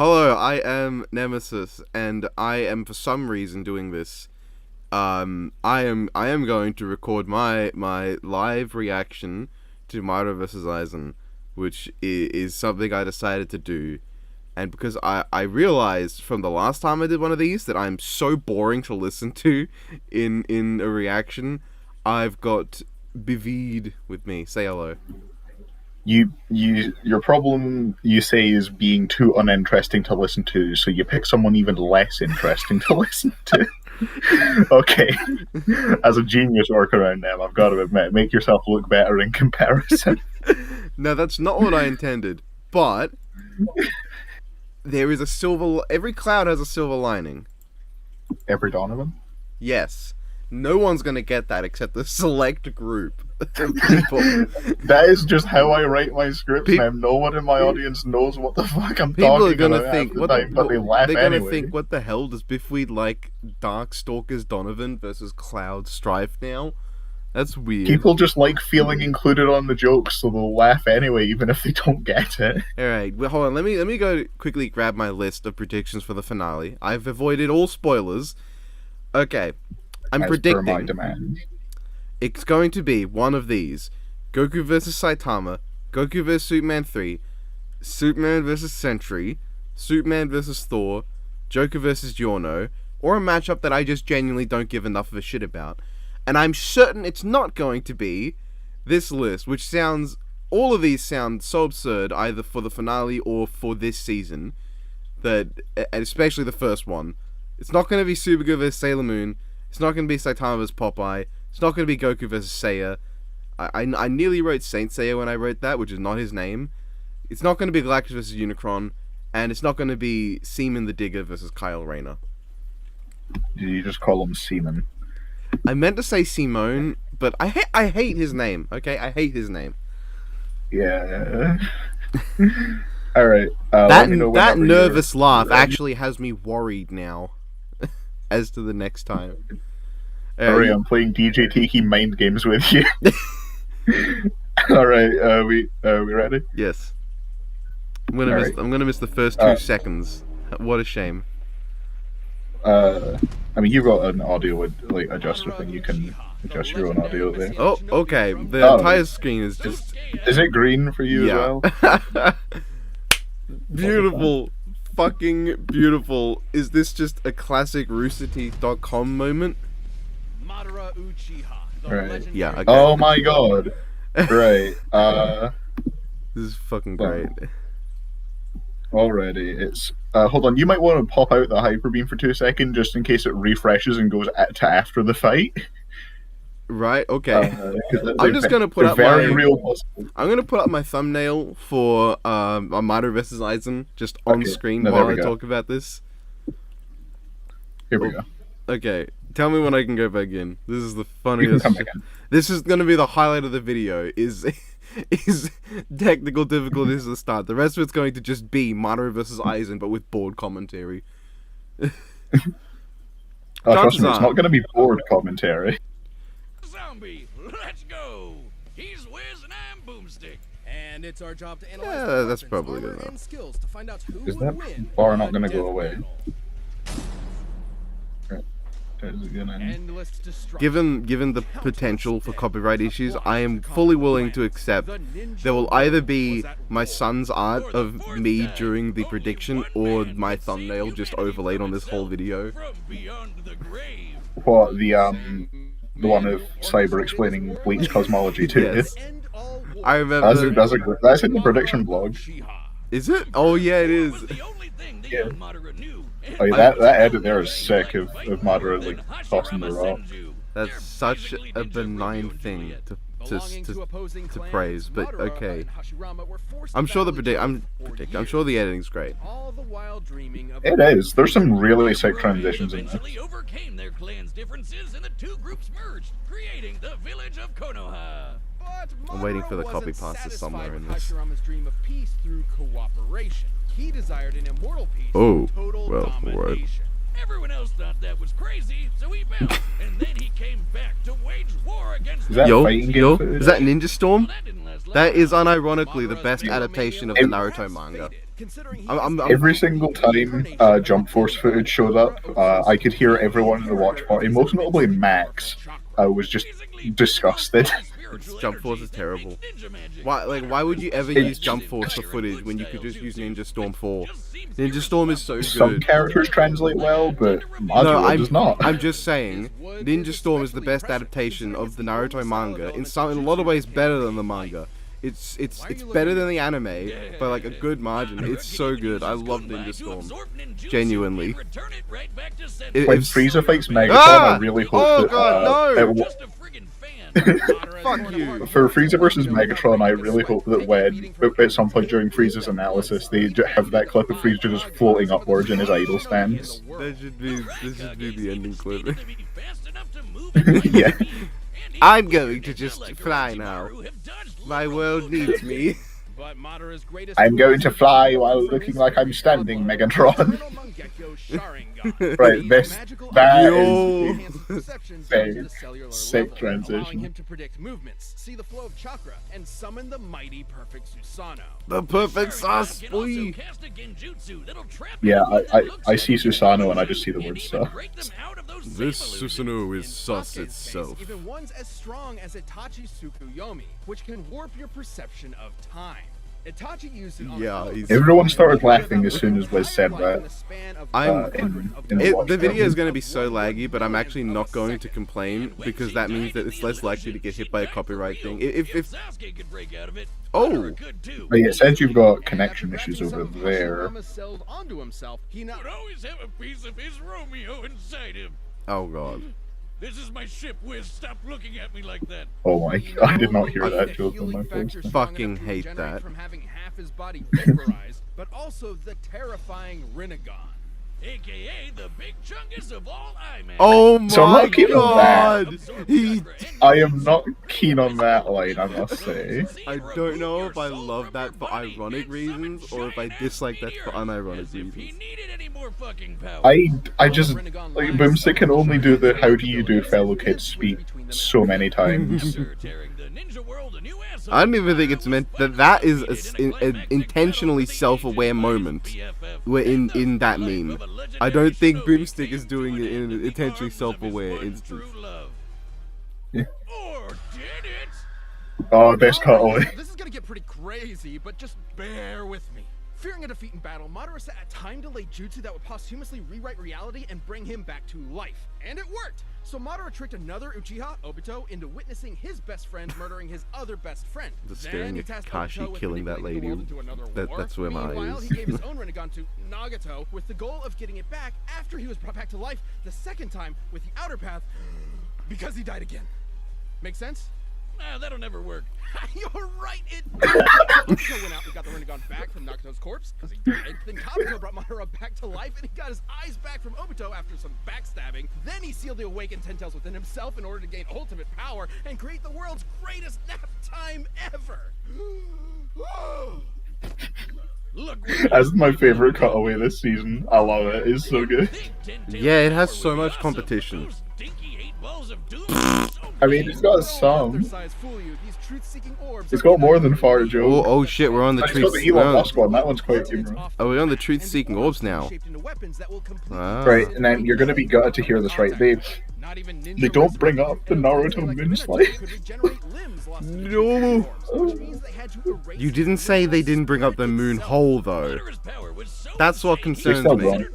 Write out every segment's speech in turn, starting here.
Hello, I am Nemesis, and I am for some reason doing this. I am going to record my live reaction to Madara vs. Aizen, which is something I decided to do. And because I realized from the last time I did one of these that I'm so boring to listen to in a reaction, I've got Bivid with me. Say hello. Your problem, you say, is being too uninteresting to listen to, so you pick someone even less interesting to listen to. Okay, as a genius workaround now, I've got to admit, make yourself look better in comparison. No, that's not what I intended. But there is a silver. Every cloud has a silver lining. Every Donovan? Yes. No one's gonna get that except the select group of people. That is just how I write my scripts, man. No one in my audience knows what the fuck I'm People talking are gonna about think, but they laugh they're gonna anyway. think, what the hell does Biffweed like Darkstalkers Donovan versus Cloud Strife now? That's weird. People just like feeling included on the jokes, so they'll laugh anyway, even if they don't get it. Alright, well, hold on, let me go quickly grab my list of predictions for the finale. I've avoided all spoilers. Okay. I'm predicting per my demand. It's going to be one of these: Goku vs. Saitama, Goku vs. Superman 3, Superman vs. Sentry, Superman vs. Thor, Joker vs. Giorno, or a matchup that I just genuinely don't give enough of a shit about. And I'm certain it's not going to be this list, which sounds... all of these sound so absurd, either for the finale or for this season, that, especially the first one, it's not going to be Supergirl vs. Sailor Moon. It's not going to be Saitama vs. Popeye. It's not going to be Goku vs. Seiya. I nearly wrote Saint Seiya when I wrote that, which is not his name. It's not going to be Galactus vs. Unicron. And it's not going to be Seaman the Digger versus Kyle Rayner. Did you just call him Seaman? I meant to say Simone, but I hate his name, okay? I hate his name. Yeah. Alright. That nervous laugh actually has me worried now. As to the next time. Sorry, I'm playing DJ Tiki mind games with you. Alright, we ready? Yes. I'm gonna miss the first 2 seconds. What a shame. I mean, you've got an audio adjuster thing. You can adjust your own audio there. Oh, okay. The entire screen is just... Is it green for you as well? Beautiful. Fucking beautiful. Is this just a classic roosterteeth.com moment? Right. Yeah. Okay. Oh my god. Right. This is fucking great. Already, it's hold on. You might want to pop out the hyper beam for 2 seconds, just in case it refreshes and goes to after the fight. Right. Okay. I'm just gonna put up my... I'm gonna put up my thumbnail for Madara vs. Aizen just on screen while I talk about this. Here we go. Okay. Tell me when I can go back in. This is the funniest. This is gonna be the highlight of the video. Is technical difficulties at the start. The rest of it's going to just be Madara vs. Aizen, but with board commentary. Trust me, it's not going to be board commentary. Zombie, let's go. He's Wiz and I'm Boomstick. And it's our job to analyze yeah, that's probably good enough. Skills to find out who is that bar not going to go away? Given the potential for copyright issues, I am fully willing to accept there will either be my son's art of me during the prediction or my thumbnail just overlaid on this whole video. What, the one of Cyber explaining Bleach cosmology to you? I remember that's in the prediction blog. Is it? Oh yeah, it is. Yeah. Oh, yeah, that edit there is sick of Madara like tossing the rock. That's such a benign thing to praise, but okay. I'm sure I'm sure the editing's great. It is. There's some really sick transitions in there. Overcame their clan's differences and the two groups merged, creating the village of Konoha. I'm waiting for the copy passes somewhere in this. Dream of peace through cooperation. He desired an immortal peace. Oh, well, right. Everyone else thought that was crazy, so he bowed, and then he came back to wage war against Is that Yo, fighting game yo, footage? is that Ninja Storm? Well, that didn't last long. That is unironically the Madara's best Megomania adaptation of the was Naruto perhaps manga. faded, considering he I'm- was Every still single the time incarnation Jump of Force footage showed up, I could hear everyone in the watch party, most notably Max, was just disgusted. Jump Force is terrible. Why would you ever use Jump Force for footage when you could just use Ninja Storm 4? Ninja Storm is so Some good. characters translate well, but No, Madara does not. I'm just saying, Ninja Storm is the best adaptation of the Naruto manga. In a lot of ways, better than the manga. It's better than the anime by like a good margin. It's so good. I love Ninja Storm. Genuinely. When If- Frieza fights Megatron, Ah! I really hope Oh, that God, no! it- Just a friggin' fan. Fuck you. for Frieza versus Megatron, I really hope that when at some point during Frieza's analysis, they have that clip of Frieza just floating upwards in his idle stance. That should be the ending clip. Yeah. I'm going to just fly now. My world needs me. I'm going to fly while looking like I'm standing, Megatron. Right, that Yo. is sick transition. Allowing him to predict movements, see the flow of chakra, and summon the mighty perfect Susanoo. The perfect sauce, Can also boy. cast a genjutsu that'll trap Yeah, anyone that I looks see at him, Susanoo and I just see the and word even sus. break them out of those This same illusions. Susanoo is In sus Sasuke's itself. case, even one's as strong as Itachi's Tsukuyomi, which can warp your perception of time. Itachi used it on Yeah, a he's- Everyone started laughing as soon as Wiz said that. I'm- in the watch The video party. is going to be so laggy, but I'm actually not going to complain because that means that it's less likely to get hit by a copyright thing. If Sasuke could break out of it, Oh. Madara could too. But it says you've got connection issues over there. Onto himself, he would always have a piece of his Romeo inside him. oh god, This is my ship, Wiz. Stop looking at me like that. Oh my, I did not hear that joke on my post. Fucking hate that. From having half his body vaporized, but also the terrifying Rinnegan, aka the big chungus of all eye man. oh my So I'm not keen on god, that. he. I am not keen on that line, I must say. I don't know if I love that for ironic reasons or if I dislike that for unironic As if he reasons. needed any more fucking power. I just, like, Boomstick can only do the how do you do fellow kids speak so many times. Tearing the ninja world a new asshole. I don't even think it's meant that is an intentionally self-aware moment. We're in that meme. I don't think Boomstick is doing it in an intentionally self-aware instance. Yeah. Or did it? Oh, best cutaway. This is gonna get pretty crazy, but just bear with me. Fearing a defeat in battle, Madara set a time-delayed jutsu that would posthumously rewrite reality and bring him back to life. And it worked! So Madara tricked another Uchiha, Obito, into witnessing his best friend murdering his other best friend. Just Then staring he at tasked Kashi Obito with killing that manipulating the lady. world into another war. That's where my eye Meanwhile, is. he gave his own Rinnegan to Nagato with the goal of getting it back after he was brought back to life the second time with the outer path because he died again. Make sense? Nah, that'll never work. You're right, it Obito went out and got the Rinnegan back from Nagato's corpse because he died. Then Kabuto brought Madara back to life and he got his eyes back from Obito after some backstabbing. Then he sealed the awakened Ten Tails within himself in order to gain ultimate power and create the world's greatest nap time ever. Look, That's my favorite cutaway this season. I love it. It's so good. Yeah, it has so much competition. I mean, it's got some. It's got more than Fire Oh, Joe. oh shit, we're on the It's got the truth. Elon Musk one. That one's quite humorous. Oh, we're on the truth-seeking orbs now. Ah. Right, and then you're gonna be gutted to hear this, right? They don't bring up the Naruto moon slide. No. You didn't say they didn't bring up the moon hole though. That's what concerns still me. wrong.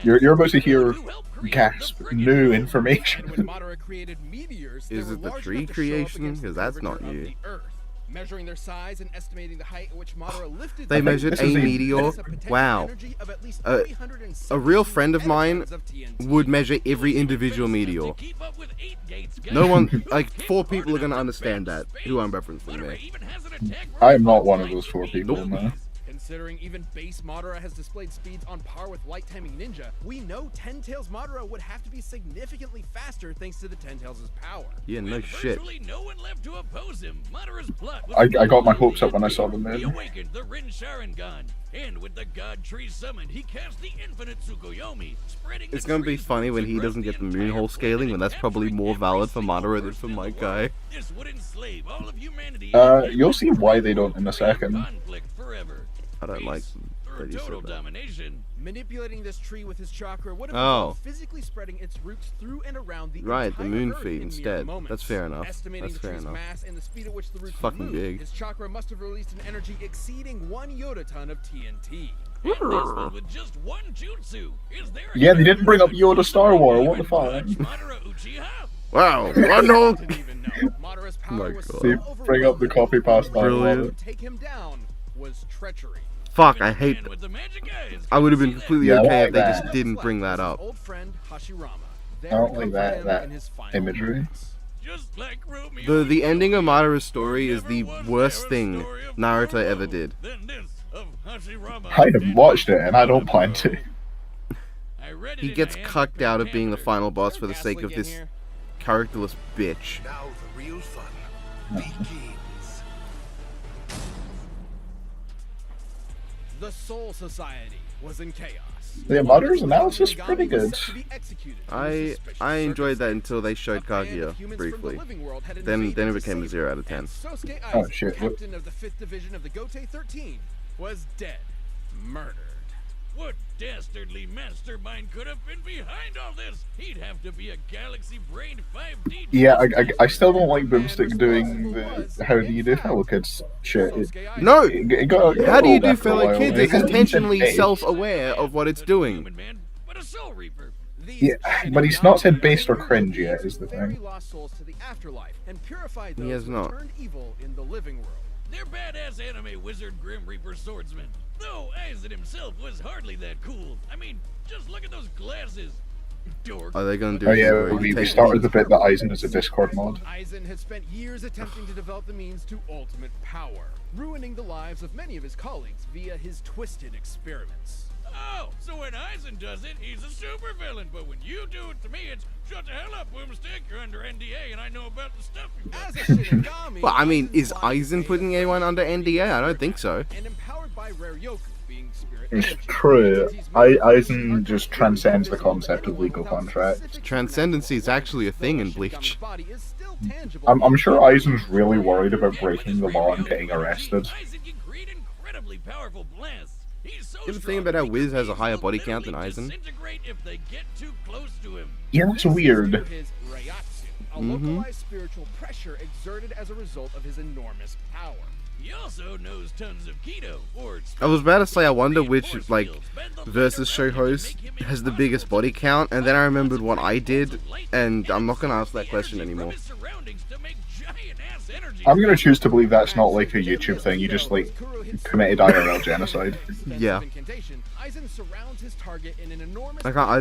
You're about to hear gasp new information. Is it the tree creation? Because that's not new. Measuring their size and estimating the height at which Madara lifted They them, measured this a is a- meteor. that's a potential Wow. energy of at least A 370 real friend of mine megatons of TNT. would measure every individual meteor. No one, like 4 people are gonna understand that. Who I'm referencing there. I am not one of those 4 people, Nope. man. Considering even base Madara has displayed speeds on par with Light Timing Ninja, we know Ten Tails Madara would have to be significantly faster thanks to the Ten Tails' power. Yeah, no shit. Virtually no one left to oppose him. Madara's plot was I got my hopes up when I saw the He movie. awakened the Rin Sharingan, and with the God Tree summoned, he cast the infinite Tsukuyomi, spreading It's the gonna be tree's funny roots when he across doesn't get the entire moonhole scaling, planet when that's and probably more every valid for single Madara than person for in my the guy. world. This would enslave all of humanity. You'll see why they don't in a second. Conflict forever. I don't like Through that you total said that. domination. Manipulating this tree with his chakra would have Oh. involved physically spreading its roots through and around the Right, the entire moon Earth feet in mere instead. moments. That's fair enough. Estimating That's the fair tree's enough. mass and the speed at which the roots fucking move, big. his chakra must have released an energy exceeding 1 yotaton of TNT. And this one with just one jutsu. Is there a Yeah, they didn't bring up Yoda Star Wars. What the Would fuck? budge Madara Uchiha? Wow, one whole. Didn't even know. Madara's power My was God. so They bring up the overwhelming, copy pasta. I love Brilliant. it. to take him down was treachery. Fuck, I hate. Man with the magic eyes. I would have been See that? completely Yeah, I okay like if they that. just didn't bring that Was his up. Old friend Hashirama. I don't like that imagery. Just like Romeo The and ending of Juliet. Madara's story is the Never was worst there a thing story of Naruto more ever love did. than this of Hashirama I haven't and watched it, and I don't plan to. I read it He in gets a cucked out of being the hand-prepared final boss for the Gas sake leak of in this here? characterless bitch. Now the real fun begins. The Soul Society was in chaos. Yeah, Madara's analysis is pretty good. I enjoyed that until they showed Kaguya briefly. Then it became a 0 out of 10. Oh, shit. Captain of the 5th Division of the Gotei 13, was dead, murdered. What dastardly mastermind could have been behind all this? He'd have to be a galaxy-brained 5D. Yeah, I still don't like Boomstick doing the how do you do fellow kids shit. No! It got How do you old do after a fellow while. kids? It It's got intentionally base. self-aware of what it's doing. Human man, but a soul reaper. Yeah, but he's not said based or cringe yet, is the thing. Lost souls to the afterlife and purified He those has who not. turned evil in the living world. They're badass anime wizard Grim Reaper swordsmen. Though Aizen himself was hardly that cool. I mean, just look at those glasses. Dork. Are they gonna do Oh yeah, story we technique? started the bit that Aizen is a Discord mod. Aizen had spent years attempting to develop the means to ultimate power, ruining the lives of many of his colleagues via his twisted experiments. Oh, so when Aizen does it, he's a supervillain. But when you do it to me, it's shut the hell up, Boomstick. You're under NDA, and I know about the stuff you've done. As a Shinigami, Well, I mean, is Aizen's Aizen putting anyone under NDA? I don't think so. and empowered by Rare Yoku, being spirit It's energy. true. He's Aizen just transcends the concept of legal contracts. Transcendency is actually a thing in Bleach. I'm sure Aizen's really worried about breaking the law and getting arrested. Aizen can create incredibly powerful blasts. He's so You ever think strong about how that Wiz has a higher will body count than literally Aizen? disintegrate if they get too close to him. Yeah, that's weird. His Reiatsu, a Mhm. localized spiritual pressure exerted as a result of his enormous power. He also knows tons of keto, or I was about to say, I wonder which, like, versus show host has the biggest body count, and then I remembered what I did, and I'm not gonna ask that question anymore. I'm gonna choose to believe that's not like a YouTube thing. You just like committed IRL genocide. Yeah.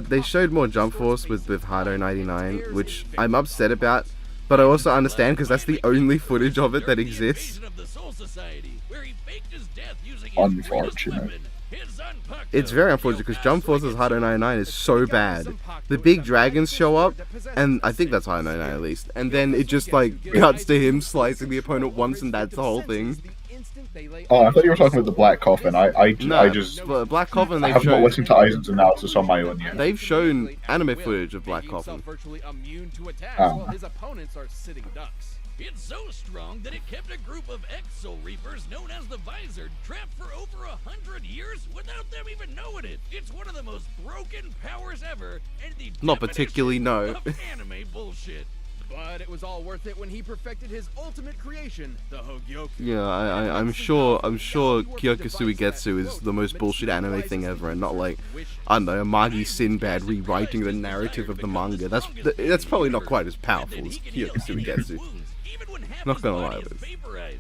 They showed more Jump Force with Hado 99, which I'm upset about, but I also understand because that's the only footage of it that exists. Unfortunate. It's very unfortunate because Jump Force's Hado 99 is so bad. The big dragons show up, and I think that's Hado 99 at least, and then it just like cuts to him slicing the opponent once, and that's the whole thing. Oh, I thought you were talking about the Black Coffin. I just Black Coffin. I have not listened to Aizen's analysis on my own yet. They've shown anime footage of Black Coffin. Oh. His opponents are sitting ducks. It's so strong that it kept a group of ex-Soul Reapers known as the Visor trapped for over 100 years without them even knowing it. It's one of the most broken powers ever, and the Not particularly, no. definition of anime bullshit. But it was all worth it when he perfected his ultimate creation, the Hogyoku. Yeah, I'm sure Kyokusui Getsu is the most bullshit anime thing ever, and not like, I don't know, Magi Sinbad rewriting the narrative of the manga. That's probably not quite as powerful as Kyokusui Getsu. Not gonna lie with it.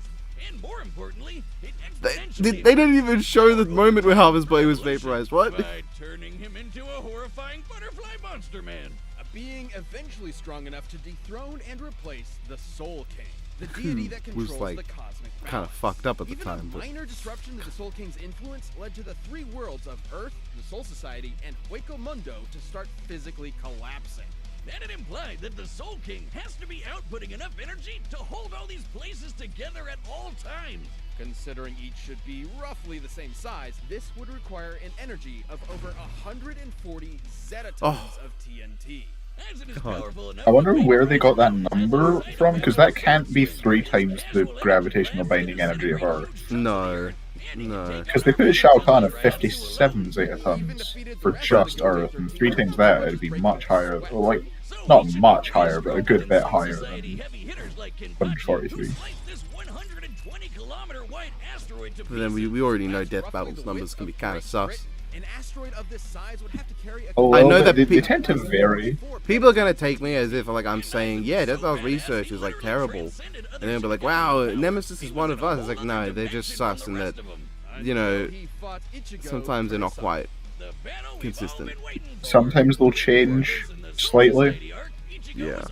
And more importantly, it They didn't even show the moment where Harvey's body was vaporized. What? by turning him into a horrifying butterfly monster man. A being eventually strong enough to dethrone and replace the Soul King. the deity that was, controls like, the cosmic kind balance. of fucked up at the Even time. a But minor disruption to the Soul King's influence led to the three worlds of Earth, the Soul Society, and Hueco Mundo to start physically collapsing. Then it implied that the Soul King has to be outputting enough energy to hold all these places together at all times. Considering each should be roughly the same size, this would require an energy of over 140 zetatons of TNT. Aizen is God. powerful enough I wonder to make where they got that Earth number as from, because that powerful can't be as 3 times the actual gravitational electric binding plants energy of considering Earth. huge chunks of the No. Earth, and he can No. take Because out they put a Shao Kahn at billion 57 alone. zetatons for just Earth, and 3 times that it'd be much higher. Well, like, not much higher, but a good bit higher than 143. But then we already know Death Battle's numbers can be kind of sus. An asteroid of this size would have to carry a Oh, I well, know that they tend to vary. People are gonna take me as if like I'm saying, yeah, Death Battle's research is like terrible, and they'll be like, wow, Nemesis is one of us. It's like, no, they're just sus, and that, you know, sometimes they're not quite consistent. Sometimes they'll change slightly. Yeah.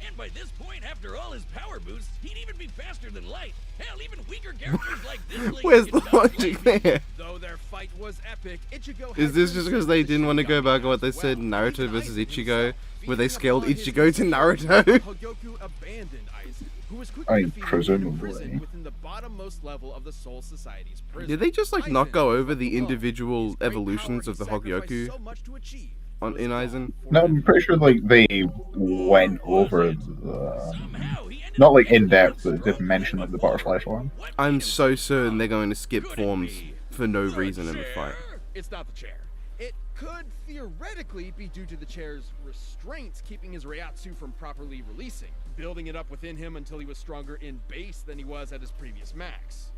And by this point, after all his power boosts, he'd even be faster than light. Hell, even weaker characters like this link Where's can the stop logic lightning. there? Though their fight was epic, Ichigo Is this just because they didn't want to go back on what they said, Naruto versus Ichigo, where they scaled Ichigo to Naruto? Hogyoku abandoned Aizen, who was quickly I mean, defeated in a presumably. prison within the bottommost level of the Soul Society's prison. Did they just like not Aizen go over was the alone. individual His great evolutions power of the he sacrificed Hogyoku so much to achieve in was Aizen? gone No, I'm forever. pretty sure like they went over the, not like in depth, but did mention like the butterfly form. I'm so certain they're going to skip forms for no reason in the fight. It's not the chair. It could theoretically be due to the chair's restraints keeping his Reiatsu from properly releasing, building it up within him until he was stronger in base than he was at his previous max.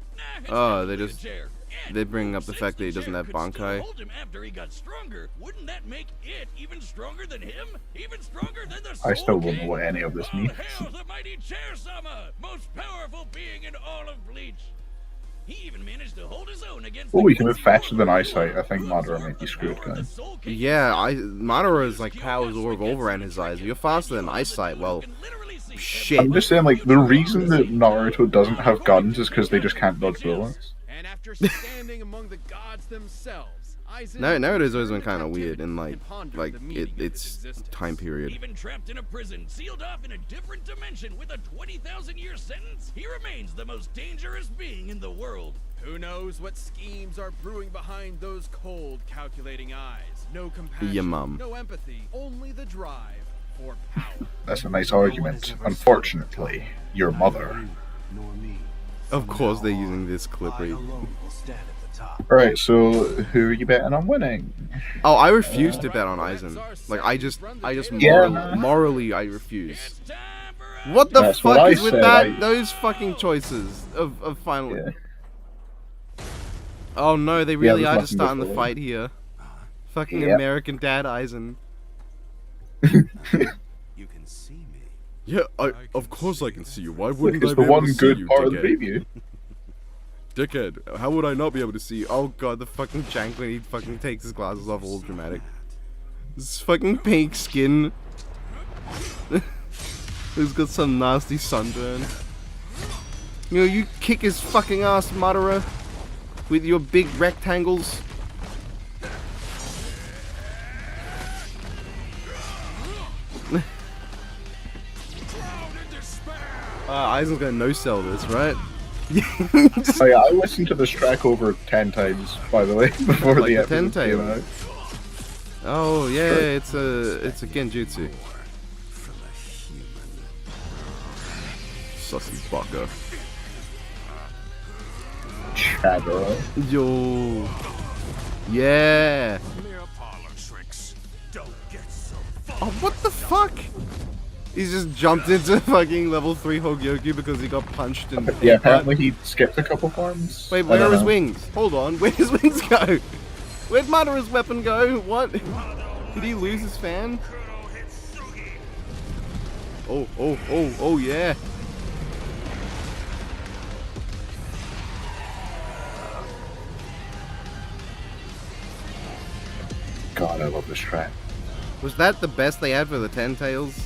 Oh, they bring up the fact that he doesn't have Bankai. Hold him after he got stronger. Wouldn't that make it even stronger than him? Even stronger than the I Soul still don't know King? what any of this means. Hail the mighty Chair-sama, most powerful being in all of Bleach. He even managed to hold his own against Oh, the we can move Quincy faster than War, eyesight. I think who Madara absorbed might be the screwed, power of guys. the Soul King. Yeah, Madara's like powers Aura of Overhand in his eyes. If you're faster than eyesight, well, shit. I'm just saying, like, the reason that Naruto doesn't have guns is because they just can't dodge bullets. And after standing among the gods themselves, Aizen Naruto's always been returned kind to of weird captivity in like and pondered the meaning of his its existence. time period. Even trapped in a prison, sealed off in a different dimension with a 20,000-year sentence, he remains the most dangerous being in the world. Who knows what schemes are brewing behind those cold, calculating eyes? No compassion, Yeah, mum. no empathy, only the drive for power. That's a nice argument. Unfortunately, your mother. Of course they're using this clip. Alright, so who are you betting on winning? Oh, I refuse to bet on Aizen. Like I just Yeah. morally I refuse. It's time for What the That's fuck what I is with said, that? Those fucking choices of finally. Yeah. Oh no, they really there's are just nothing starting the before. fight here. Fucking Yep. American Dad Aizen. You can see me. Yeah, of course I can see you. Why Look, wouldn't it's I the be able one to see good you, part of the dickhead? preview. Dickhead, how would I not be able to see you? Oh god, the fucking jank when he fucking takes his glasses off, all dramatic. This fucking pink skin. He's got some nasty sunburn. You know, you kick his fucking ass, Madara, with your big rectangles. Aizen's gonna no-sell this, right? Oh yeah, I listened to this track over 10 times, by the way, before Like the the episode came Tentail. out. Oh yeah, it's a genjutsu. Sussy baka. Chadra. Yo. Yeah. Mere parlor tricks. Don't get so Oh, what the fuck? He's just jumped into fucking level 3 Hogyoku because he got punched and Yeah, headbutt. apparently he skipped a couple forms. Wait, I where don't are his know. wings? Hold on, where'd his wings go? Where'd Madara's weapon go? What? Did he lose his fan? Oh, yeah. God, I love this track. Was that the best they had for the Ten Tails?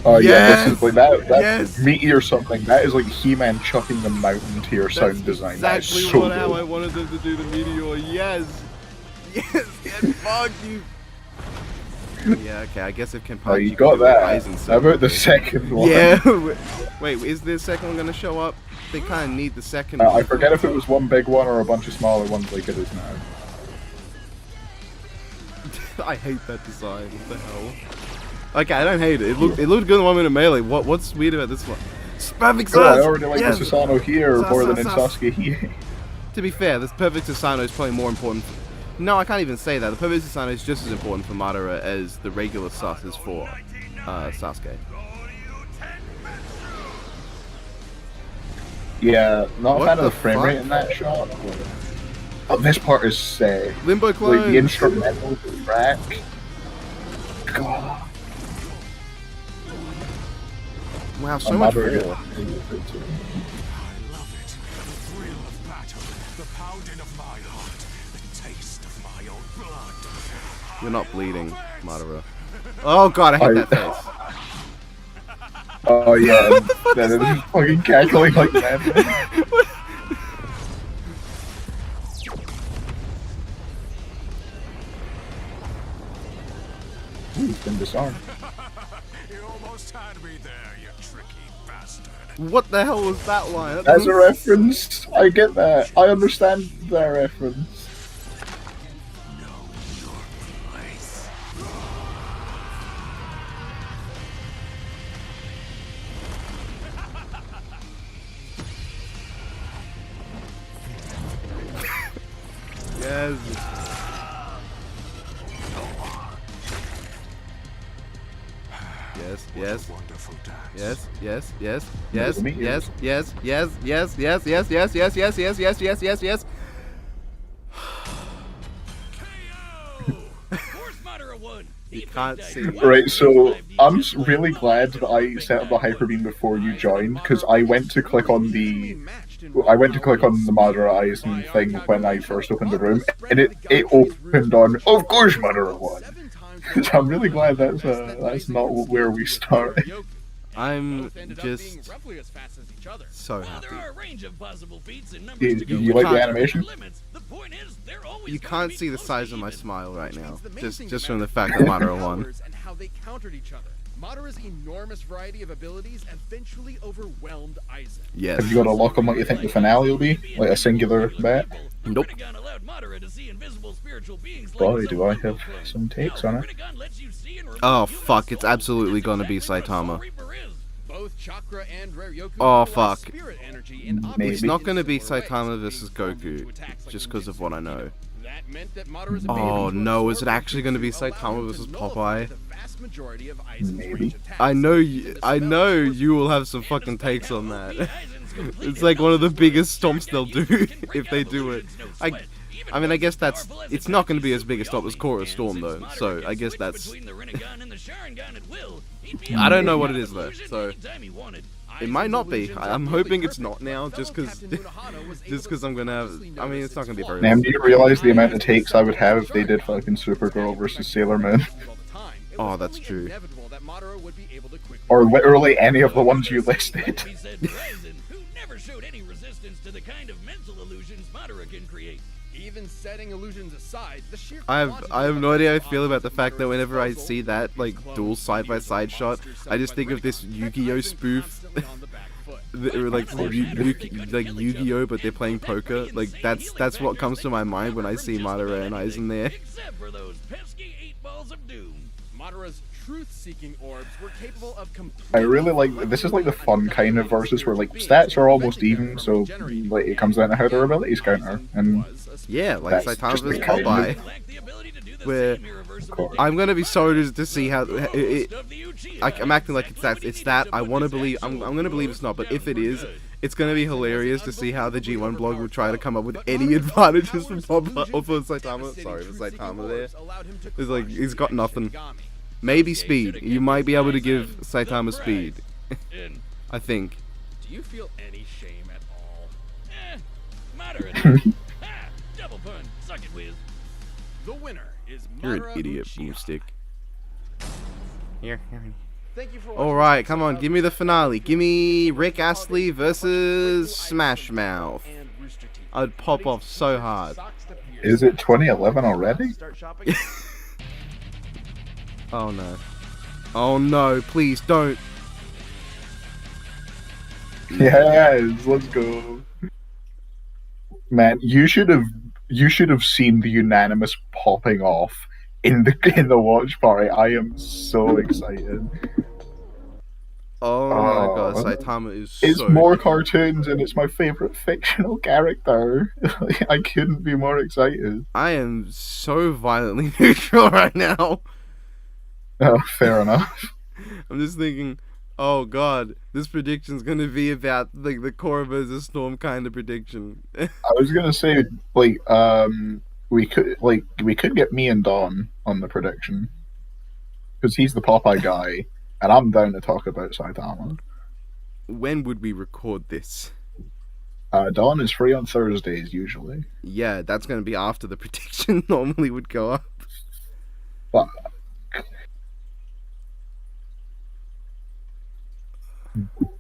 Oh yeah, Yes! this is like that Yes! meteor something. That is like He-Man chucking the mountain to your sound design. That is exactly so how I good. wanted them to do the meteor. Yes! Yes! Get fucked, you... Yeah, okay, I guess if Kenpachi Oh, you could got do it, that. Aizen How certainly about the could. second one? Yeah! Wait, is the second one gonna show up? They kind of need the second one. I forget if it was one big one or a bunch of smaller ones like it is now. I hate that design. What the hell? Okay, I don't hate it. It looked good in 1 minute melee. What's weird about this one? Perfect Oh, I size! already like Yes! the Susanoo here more than in Sus. Sasuke here. To be fair, this Perfect Susanoo is probably more important. No, I can't even say that. The Perfect Susanoo is just as important for Madara as the regular Sus is for Sasuke. Yeah, not a What fan of the the frame fuck? rate in that shot. Oh, this part is Limbo like clone. the instrumental track. God. Wow, so much Madara more. I love it. The thrill of battle, the pounding of my heart, the taste of my own blood. You're not bleeding, Madara. Oh god, I hate that face. Oh yeah, they're just fucking cackling like that. He's been disarmed. You almost had me there, you tricky bastard. What the hell was that line? That As a doesn't- reference, I get that. I understand that reference. Know your place. Yes. Yes. Wonderful dance. Yes. Yes. Yes. Yes, Yes. me too. Yes. Yes. Yes. Yes. Yes. Yes. Yes. Yes. Yes. Yes. Yes. Yes. Yes. Yes. KO! Force Madara won. You can't see. Right, so I'm really glad that I set up the hyper beam before you joined, because I went to click on the Madara Aizen thing when I first opened the room, and it opened on, of course Madara won. So I'm really glad that's not where we start. I'm Both ended up being just roughly as fast as each other. so While happy. there are a range of possible feats and Do numbers to go you with like the can't- animation? limits, the point is they're always You gonna can't be see the close size to of my even. smile right Which now. means the main Just thing just that from the matters fact is that Madara their won. powers and how they countered each other. Madara's enormous variety of abilities eventually overwhelmed Aizen. Yes. Have you got a lock on what you think the finale will be? Like a singular bet? Nope. Rinnegan allowed Madara to see invisible spiritual beings Boy, like do I Zobo have clones. some takes Now, on it. Rinnegan lets you see and remove Oh human fuck! It's souls. absolutely That's gonna be exactly what a Soul Saitama. Reaper is. Both chakra and Ryoku Oh, utilize fuck. spirit energy in Maybe. opposite It's not gonna be similar ways, Saitama being versus formed Goku, into attacks like just 'cause of ninjutsu. what I know. That meant that Madara's Oh, ability to no, is absorb it actually gonna be ninjutsu allowed Saitama him to versus nullify Popeye? the vast majority of Aizen's Maybe. range attacks. I know And the I spell know force you will have some And fucking despite takes how on OP that. Aizen's complete It's like one of the intelligence biggest was, stomps they'll Sharingan do users can if they do it. break down illusions, no I sweat. Even I mean, I ones guess as that's powerful as it's the not going to Kaku be as big a stop as Tsukuyomi. Korra And Storm since though, Madara so could I guess switch that's between the Rinnegan and the Sharingan at will, he'd be I don't know able what to it use is though, illusions so anytime he wanted. it might not be. Illusions I'm are hoping nearly it's not perfect, now, but just fellow because Captain Unohana was able just because I'm gonna have. subconsciously I mean, notice it's not gonna be its very. flaws. Nam, do you realize the amount of takes I would have if they did fucking Supergirl versus Sailor Moon? Oh, that's true. Or literally any of the ones you listed. He said for Aizen, who never showed any resistance to the kind of mental illusions Madara can create. Even setting illusions aside, the sheer I have no idea how I feel about the options fact that at whenever I disposal, see that like dual side by side shot, I just think of this Yu-Gi-Oh spoof. Or like Yu-Gi-Oh, but they're playing poker. Like that's what comes to my mind when I see Madara and Aizen there. Except for those pesky 8 balls of doom. Madara's truth-seeking orbs were capable of I really like this is like the fun kind of versus where like stats are almost even, so like it comes down to how their abilities counter, and Yeah, like That's Saitama just vs the kind of- Popeye. Lack the ability to do the Where same irreversible I'm gonna be sorry to see how Most it, of the Uchiha I'm acting like it's that. exactly It's what he that. needed I to want to put believe. his I'm actual gonna believe it's not. But down if it for is, good. it's gonna be hilarious to see how the G1 blog will try to come up with any advantages for Popeye or for Saitama. Sorry, for Saitama there. It's like he's got nothing. Maybe speed. You might be able to give Saitama speed. And I think. Do you feel any shame at all? moderate. Ha! Double pun. Suck it, Wiz. The winner is You're Madara an idiot, Uchiha. Boomstick. Here. Thank you for watching. Alright, come on, give me the finale. Give me Rick Astley versus Smash Mouth. I'd pop off so hard. Is it 2011 already? Start shopping. Oh no. Oh no, please don't. Yes, let's go. Man, you should have seen the unanimous popping off in the watch party. I am so excited. Oh my god, Saitama is so... It's more cartoons and it's my favorite fictional character. I couldn't be more excited. I am so violently neutral right now. Oh, fair enough. I'm just thinking, oh god, this prediction's gonna be about like the Korra versus Storm kind of prediction. I was gonna say, like, we could get me and Don on the prediction because he's the Popeye guy, and I'm down to talk about Saitama. When would we record this? Don is free on Thursdays usually. Yeah, that's gonna be after the prediction normally would go up. But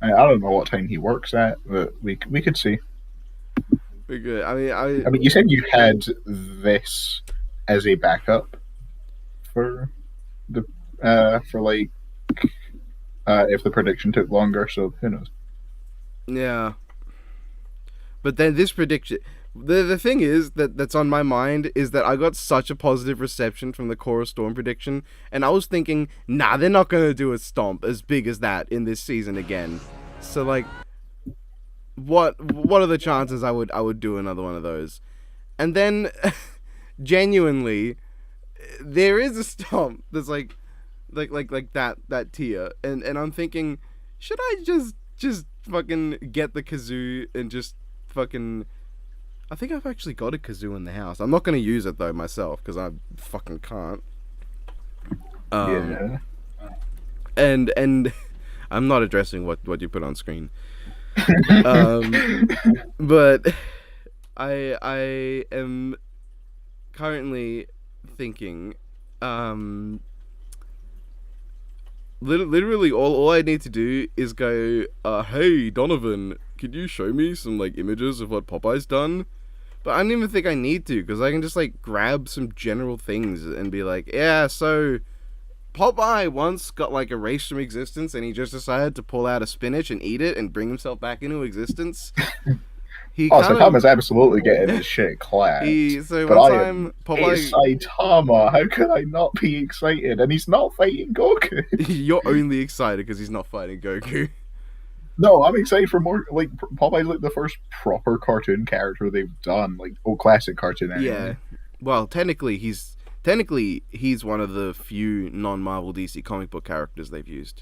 I don't know what time he works at, but we could see. We're good. I mean, you said you had this as a backup for the if the prediction took longer. So who knows? Yeah. But then this prediction, the thing is that's on my mind is that I got such a positive reception from the Korra Storm prediction, and I was thinking, nah, they're not gonna do a stomp as big as that in this season again. So like, what are the chances I would do another one of those? And then, genuinely, there is a stomp that's like that tier, and I'm thinking, should I just fucking get the kazoo and just fucking... I think I've actually got a kazoo in the house. I'm not going to use it, though, myself, because I fucking can't. Yeah. And I'm not addressing what you put on screen. But I am currently thinking... Literally, all I need to do is go, hey, Donovan, could you show me some, like, images of what Popeye's done? But I don't even think I need to, because I can just, like, grab some general things and be like, yeah, so Popeye once got, like, erased from existence, and he just decided to pull out a spinach and eat it and bring himself back into existence. Saitama's absolutely getting his shit clapped. So one time, Popeye... It's Saitama, how could I not be excited? And he's not fighting Goku. You're only excited because he's not fighting Goku. No, I'm excited for more, like, Popeye's like the first proper cartoon character they've done, like, classic cartoon anime. Yeah. Well, technically he's one of the few non-Marvel DC comic book characters they've used.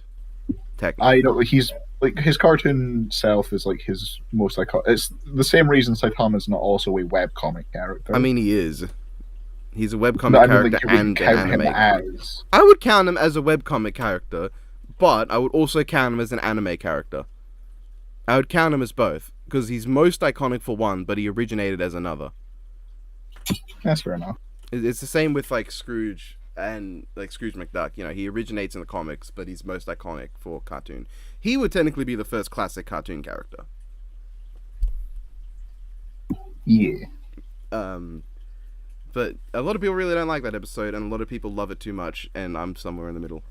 Technically. I know, he's, like, his cartoon self is, like, his most iconic. It's the same reason Saitama's not also a webcomic character. I mean, he is. He's a webcomic character and an anime. I would count him as a webcomic character, but I would also count him as an anime character. I would count him as both, because he's most iconic for one, but he originated as another. That's fair enough. It's the same with, like, Scrooge and, like, Scrooge McDuck. You know, he originates in the comics, but he's most iconic for cartoon. He would technically be the first classic cartoon character. Yeah. But a lot of people really don't like that episode, and a lot of people love it too much, and I'm somewhere in the middle.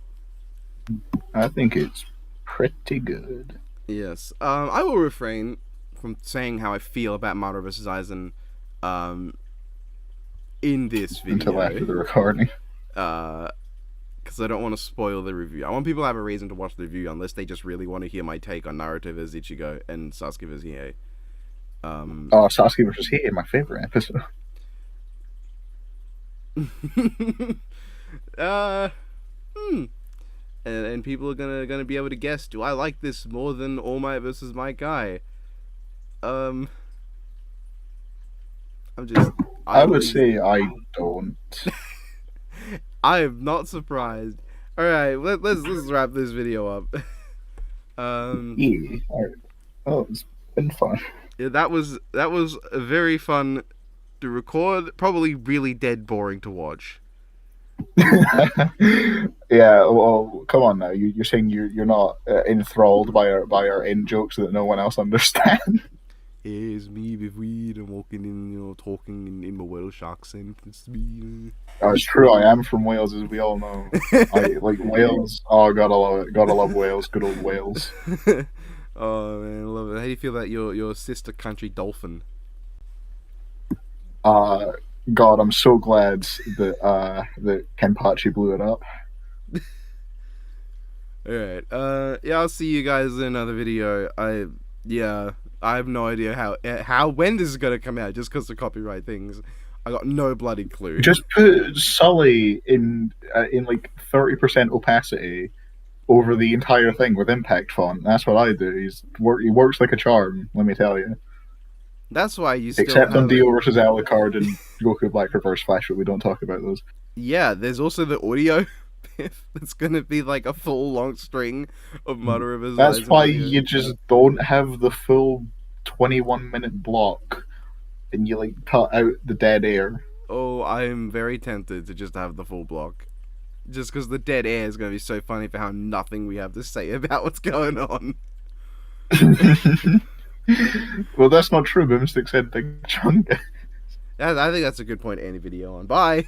I think it's pretty good. Yes. I will refrain from saying how I feel about Madara vs. Aizen in this video. Until after the recording. Because I don't want to spoil the review. I want people to have a reason to watch the review, unless they just really want to hear my take on Naruto vs. Ichigo and Sasuke vs. Hiei. Sasuke vs. Hiei, my favorite episode. And people are gonna be able to guess, do I like this more than All Might versus My Guy? I would say I don't. I am not surprised. Alright, let's wrap this video up. Yeah. Alright. Oh, it's been fun. Yeah, that was very fun to record, probably really dead boring to watch. Yeah, well, come on now. You're saying you're not enthralled by our in jokes that no one else understands. Hey, it's me, Biff. I'm walking in, talking in my Welsh accent. It's me. It's true. I am from Wales, as we all know. I like Wales. Oh, gotta love it. Gotta love Wales. Good old Wales. Oh man, I love it. How do you feel about your sister country Dolphin? Uh, God, I'm so glad that Kenpachi blew it up. Alright, yeah, I'll see you guys in another video. I have no idea when this is gonna come out, just because of copyright things. I got no bloody clue. Just put Sully in like 30% opacity over the entire thing with impact font. That's what I do. He works like a charm. Let me tell you. That's why you still Except on have Dio versus Alucard and Goku Black Reverse Flash, but we don't talk about those. Yeah, there's also the audio that's gonna be like a full long string of Madara versus That's Aizen why audio. you just don't have the full 21-minute block, and you like cut out the dead air. Oh, I am very tempted to just have the full block. Just because the dead air is going to be so funny for how nothing we have to say about what's going on. Well, that's not true. Boomstick said Big Chunga. I think that's a good point to end the video on. Bye!